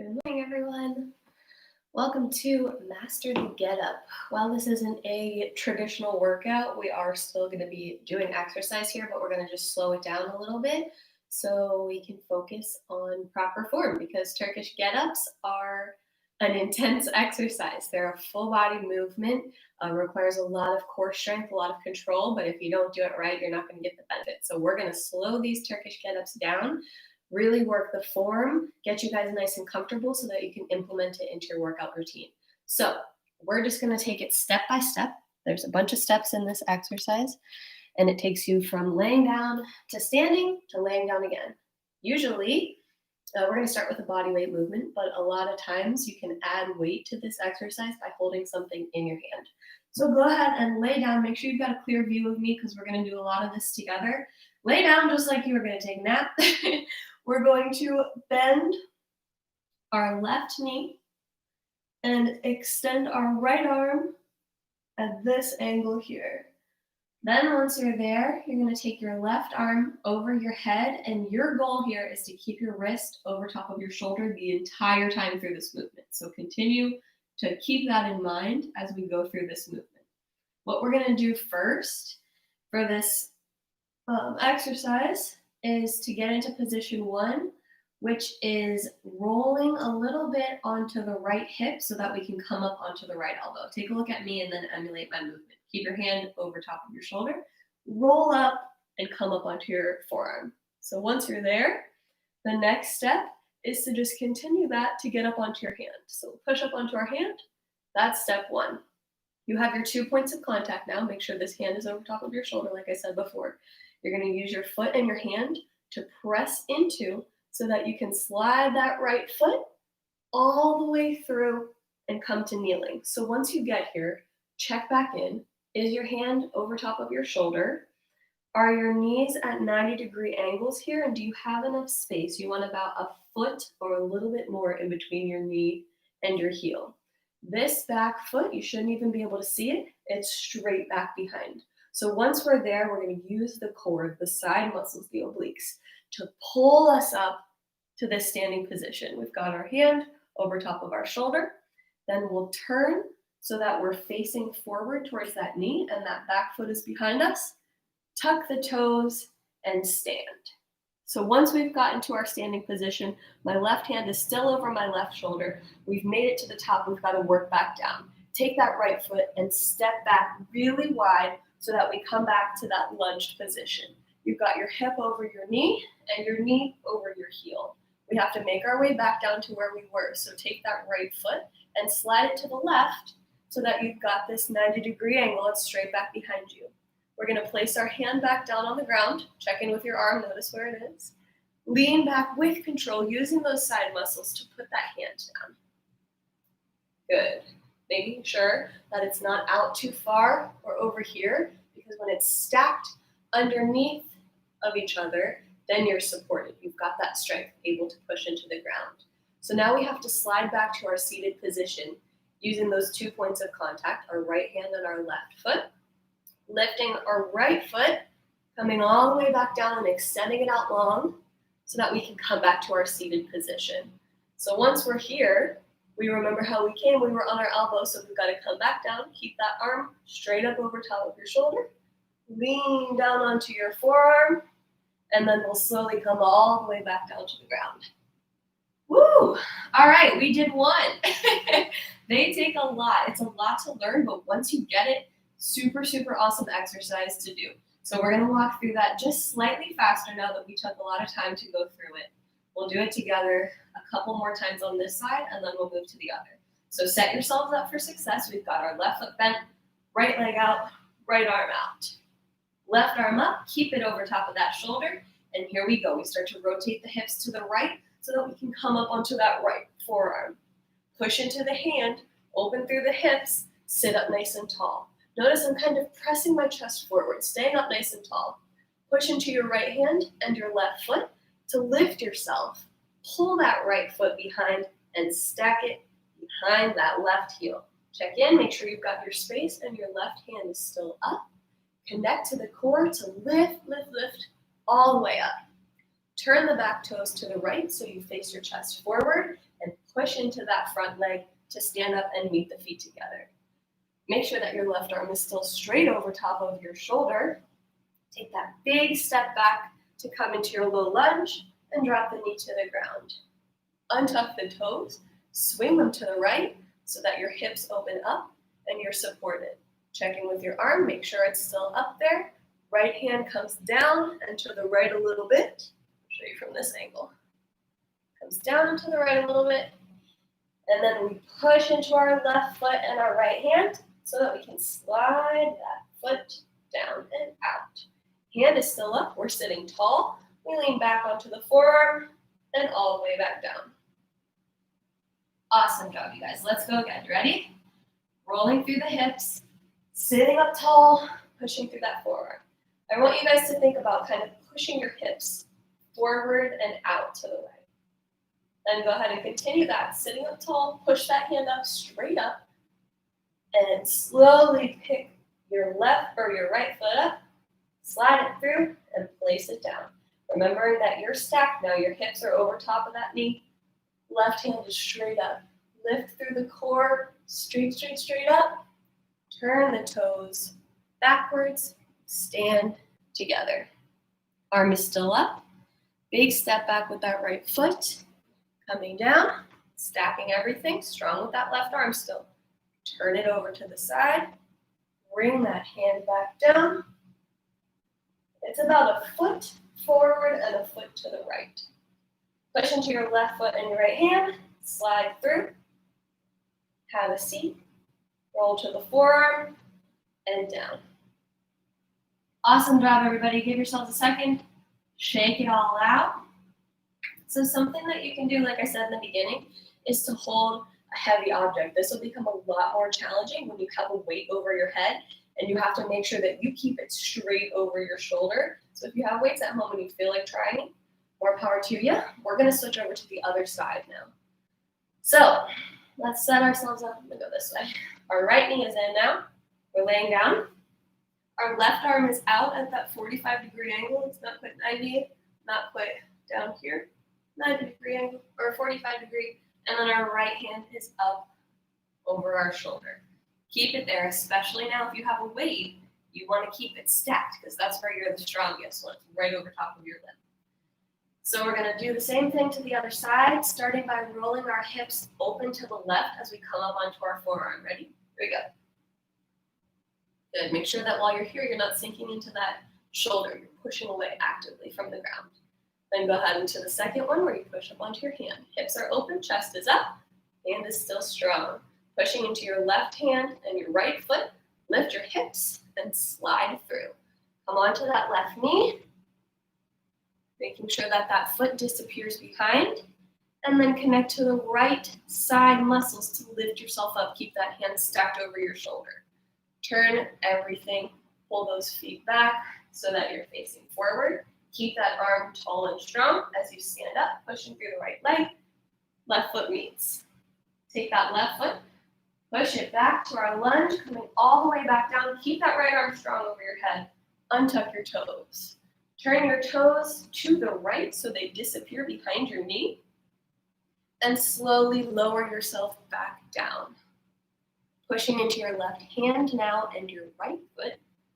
Good morning, everyone. Welcome to Master the Get-Up. While this isn't a traditional workout, we are still going to be doing exercise here, but we're going to just slow it down a little bit so we can focus on proper form because Turkish Get-Ups are an intense exercise. They're a full body movement, requires a lot of core strength, a lot of control, but if you don't do it right, you're not going to get the benefit. So we're going to slow these Turkish Get-Ups down, really work the form, get you guys nice and comfortable so that you can implement it into your workout routine. So we're just going to take it step by step. There's a bunch of steps in this exercise, and it takes you from laying down to standing to laying down again. Usually, we're going to start with a body weight movement, but a lot of times you can add weight to this exercise by holding something in your hand. So go ahead and lay down. Make sure you've got a clear view of me because we're going to do a lot of this together. Lay down just like you were going to take a nap. We're going to bend our left knee and extend our right arm at this angle here. Then once you're there, you're going to take your left arm over your head, and your goal here is to keep your wrist over top of your shoulder the entire time through this movement. So continue to keep that in mind as we go through this movement. What we're going to do first for this exercise is to get into position 1, which is rolling a little bit onto the right hip so that we can come up onto the right elbow. Take a look at me and then emulate my movement. Keep your hand over top of your shoulder, roll up and come up onto your forearm. So once you're there, the next step is to just continue that to get up onto your hand. So push up onto our hand. That's step 1. You have your 2 points of contact now. Make sure this hand is over top of your shoulder, like I said before. You're going to use your foot and your hand to press into so that you can slide that right foot all the way through and come to kneeling. So once you get here, check back in. Is your hand over top of your shoulder? Are your knees at 90-degree angles here? And do you have enough space? You want about a foot or a little bit more in between your knee and your heel. This back foot, you shouldn't even be able to see it. It's straight back behind. So once we're there, we're going to use the core, the side muscles, the obliques, to pull us up to this standing position. We've got our hand over top of our shoulder. Then we'll turn so that we're facing forward towards that knee and that back foot is behind us. Tuck the toes and stand. So once we've gotten to our standing position, my left hand is still over my left shoulder. We've made it to the top. We've got to work back down. Take that right foot and step back really wide so that we come back to that lunged position. You've got your hip over your knee and your knee over your heel. We have to make our way back down to where we were. So take that right foot and slide it to the left so that you've got this 90-degree angle. It's straight back behind you. We're going to place our hand back down on the ground. Check in with your arm. Notice where it is. Lean back with control, using those side muscles to put that hand down. Good. Making sure that it's not out too far or over here, because when it's stacked underneath of each other, then you're supported. You've got that strength able to push into the ground. So now we have to slide back to our seated position using those 2 points of contact, our right hand and our left foot. Lifting our right foot, coming all the way back down and extending it out long so that we can come back to our seated position. So once we're here, we remember how we came. We were on our elbow, so we've got to come back down. Keep that arm straight up over top of your shoulder. Lean down onto your forearm, and then we'll slowly come all the way back down to the ground. Woo! All right, we did 1. They take a lot. It's a lot to learn, but once you get it, super, super awesome exercise to do. So we're going to walk through that just slightly faster now that we took a lot of time to go through it. We'll do it together a couple more times on this side, and then we'll move to the other. So set yourselves up for success. We've got our left foot bent, right leg out, right arm out. Left arm up, keep it over top of that shoulder, and here we go. We start to rotate the hips to the right so that we can come up onto that right forearm. Push into the hand, open through the hips, sit up nice and tall. Notice I'm kind of pressing my chest forward, staying up nice and tall. Push into your right hand and your left foot to lift yourself. Pull that right foot behind and stack it behind that left heel. Check in, make sure you've got your space and your left hand is still up. Connect to the core to lift, lift, lift all the way up. Turn the back toes to the right so you face your chest forward and push into that front leg to stand up and meet the feet together. Make sure that your left arm is still straight over top of your shoulder. Take that big step back to come into your low lunge and drop the knee to the ground. Untuck the toes, swing them to the right so that your hips open up and you're supported. Check in with your arm, make sure it's still up there. Right hand comes down and to the right a little bit. I'll show you from this angle. Comes down and to the right a little bit. And then we push into our left foot and our right hand so that we can slide that foot down and out. Hand is still up, we're sitting tall. We lean back onto the forearm and all the way back down. Awesome job, you guys. Let's go again. Ready? Rolling through the hips, sitting up tall, pushing through that forearm. I want you guys to think about kind of pushing your hips forward and out to the right. Then go ahead and continue that. Sitting up tall, push that hand up, straight up, and slowly pick your left or your right foot up, slide it through, and place it down. Remembering that you're stacked now, your hips are over top of that knee. Left hand is straight up. Lift through the core, straight up. Turn the toes backwards, stand together. Arm is still up. Big step back with that right foot. Coming down, stacking everything, strong with that left arm still. Turn it over to the side. Bring that hand back down. It's about a foot forward and a foot to the right. Push into your left foot and your right hand. Slide through. Have a seat. Roll to the forearm and down. Awesome job, everybody. Give yourselves a second. Shake it all out. So something that you can do, like I said in the beginning, is to hold a heavy object. This will become a lot more challenging when you have a weight over your head and you have to make sure that you keep it straight over your shoulder. So if you have weights at home and you feel like trying, more power to you. We're gonna switch over to the other side now. So let's set ourselves up. I'm gonna go this way. Our right knee is in now. We're laying down. Our left arm is out at that 45-degree angle. It's not quite 90, not quite down here. 90-degree angle or 45-degree, and then our right hand is up over our shoulder. Keep it there, especially now if you have a weight, you want to keep it stacked because that's where you're the strongest, when it's right over top of your lip. So we're going to do the same thing to the other side, starting by rolling our hips open to the left as we come up onto our forearm. Ready? Here we go. Good. Make sure that while you're here, you're not sinking into that shoulder. You're pushing away actively from the ground. Then go ahead into the second one where you push up onto your hand. Hips are open, chest is up, hand is still strong. Pushing into your left hand and your right foot, lift your hips and slide through. Come onto that left knee, making sure that that foot disappears behind, and then connect to the right side muscles to lift yourself up. Keep that hand stacked over your shoulder. Turn everything, pull those feet back so that you're facing forward. Keep that arm tall and strong as you stand up, pushing through the right leg. Left foot meets. Take that left foot, push it back to our lunge, coming all the way back down. Keep that right arm strong over your head. Untuck your toes. Turn your toes to the right so they disappear behind your knee. And slowly lower yourself back down. Pushing into your left hand now and your right foot.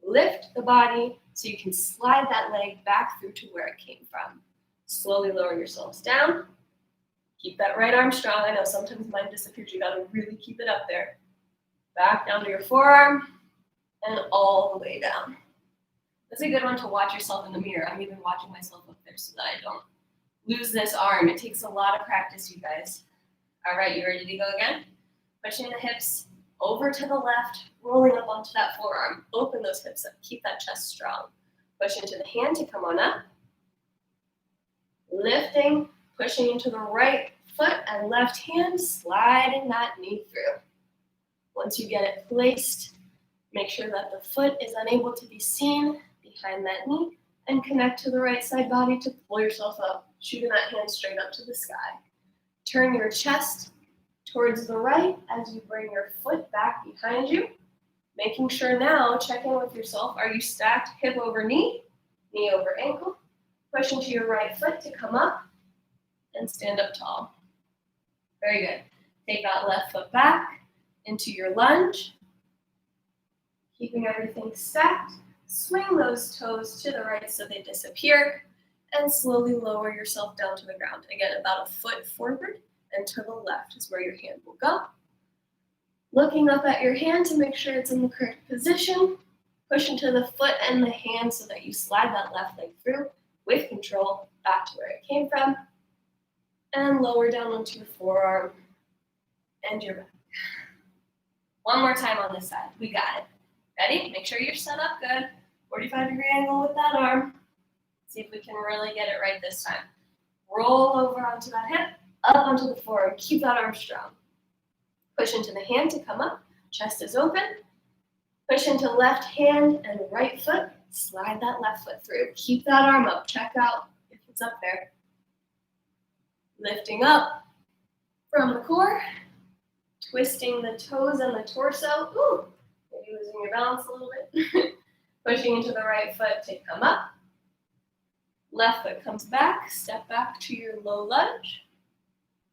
Lift the body so you can slide that leg back through to where it came from. Slowly lower yourselves down. Keep that right arm strong. I know sometimes mine disappears. You gotta really keep it up there. Back down to your forearm and all the way down. That's a good one to watch yourself in the mirror. I'm even watching myself up there so that I don't lose this arm. It takes a lot of practice, you guys. All right, you ready to go again? Pushing the hips over to the left, rolling up onto that forearm. Open those hips up. Keep that chest strong. Push into the hand to come on up. Lifting, pushing into the right foot and left hand, sliding that knee through. Once you get it placed, make sure that the foot is unable to be seen behind that knee and connect to the right side body to pull yourself up, shooting that hand straight up to the sky. Turn your chest towards the right as you bring your foot back behind you. Making sure now, check in with yourself. Are you stacked hip over knee, knee over ankle? Push into your right foot to come up and stand up tall. Very good. Take that left foot back into your lunge. Keeping everything stacked. Swing those toes to the right so they disappear. And slowly lower yourself down to the ground. Again, about a foot forward and to the left is where your hand will go. Looking up at your hand to make sure it's in the correct position. Push into the foot and the hand so that you slide that left leg through with control back to where it came from. And lower down onto your forearm and your back. One more time on this side. We got it. Ready? Make sure you're set up good. 45-degree angle with that arm. See if we can really get it right this time. Roll over onto that hip, up onto the forearm. Keep that arm strong. Push into the hand to come up. Chest is open. Push into left hand and right foot. Slide that left foot through. Keep that arm up. Check out if it's up there. Lifting up from the core. Twisting the toes and the torso. Ooh, maybe losing your balance a little bit. Pushing into the right foot to come up. Left foot comes back. Step back to your low lunge.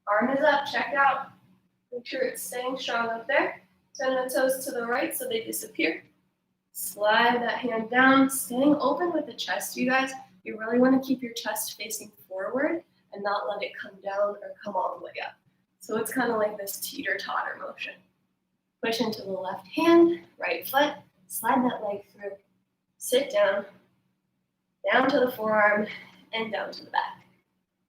Arm is up. Check out. Make sure it's staying strong up there. Turn the toes to the right so they disappear. Slide that hand down, staying open with the chest, you guys. You really want to keep your chest facing forward and not let it come down or come all the way up. So it's kind of like this teeter-totter motion. Push into the left hand, right foot, slide that leg through. Sit down, down to the forearm, and down to the back.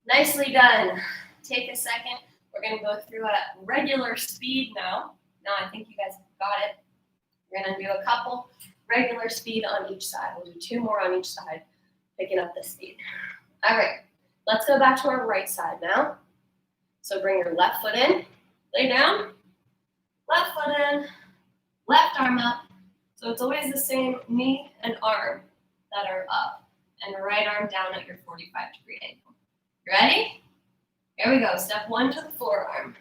Nicely done. Take a second. We're going to go through at regular speed now. Now I think you guys got it. We're going to do a couple regular speed on each side. We'll do 2 more on each side, picking up the speed. All right, let's go back to our right side now. So bring your left foot in, lay down, left foot in, left arm up. So it's always the same knee and arm that are up, and right arm down at your 45-degree angle. You ready? Here we go. Step 1 to the forearm,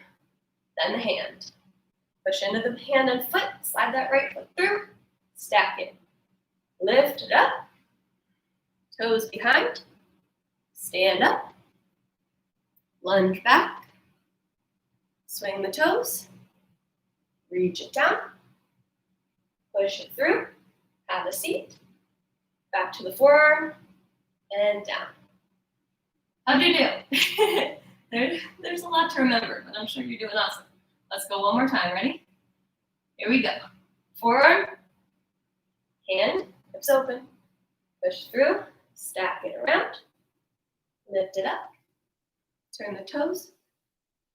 then the hand. Push into the hand and foot, slide that right foot through, stack it. Lift it up, toes behind, stand up, lunge back, swing the toes, reach it down, push it through, have a seat, back to the forearm, and down. How'd you do? There's a lot to remember, but I'm sure you're doing awesome. Let's go one more time. Ready? Here we go. Forearm, hand, hips open, push through, stack it around, lift it up, turn the toes,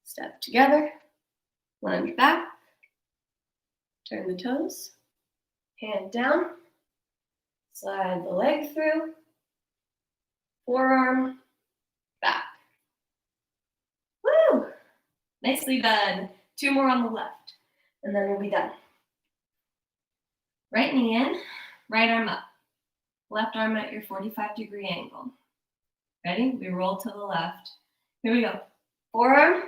step together, lunge back, turn the toes, hand down, slide the leg through, forearm, back. Woo! Nicely done. 2 more on the left, and then we'll be done. Right knee in, right arm up. Left arm at your 45-degree angle. Ready? We roll to the left. Here we go. Forearm,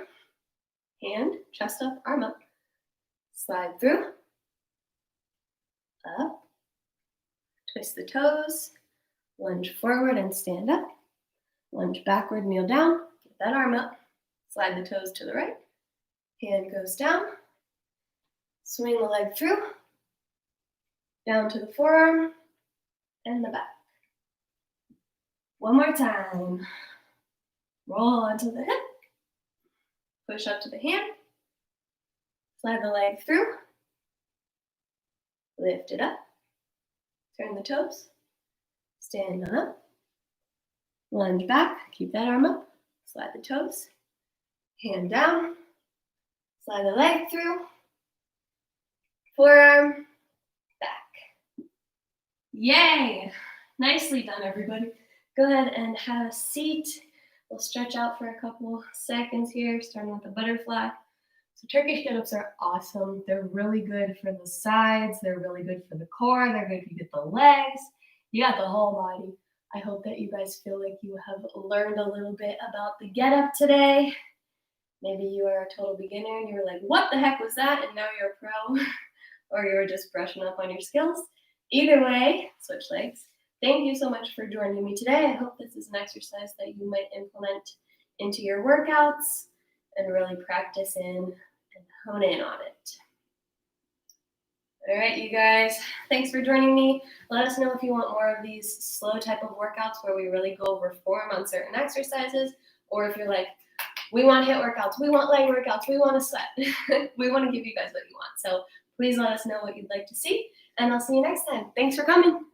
hand, chest up, arm up. Slide through, up, twist the toes, lunge forward and stand up. Lunge backward, kneel down, get that arm up, slide the toes to the right. Hand goes down, swing the leg through, down to the forearm and the back. One more time. Roll onto the hip, push up to the hand, slide the leg through, lift it up, turn the toes, stand up, lunge back, keep that arm up, slide the toes, hand down, slide the leg through, forearm, back. Yay! Nicely done, everybody. Go ahead and have a seat. We'll stretch out for a couple seconds here, starting with the butterfly. So Turkish get-ups are awesome. They're really good for the sides. They're really good for the core. They're good to get the legs. You got the whole body. I hope that you guys feel like you have learned a little bit about the get-up today. Maybe you are a total beginner and you were like, what the heck was that? And now you're a pro. Or you were just brushing up on your skills. Either way, switch legs. Thank you so much for joining me today. I hope this is an exercise that you might implement into your workouts. and really practice in and hone in on it. All right, you guys, thanks for joining me. Let us know if you want more of these slow type of workouts where we really go over form on certain exercises, or if you're like, we want HIIT workouts, we want leg workouts, we want to sweat. We want to give you guys what you want. So please let us know what you'd like to see, and I'll see you next time. Thanks for coming.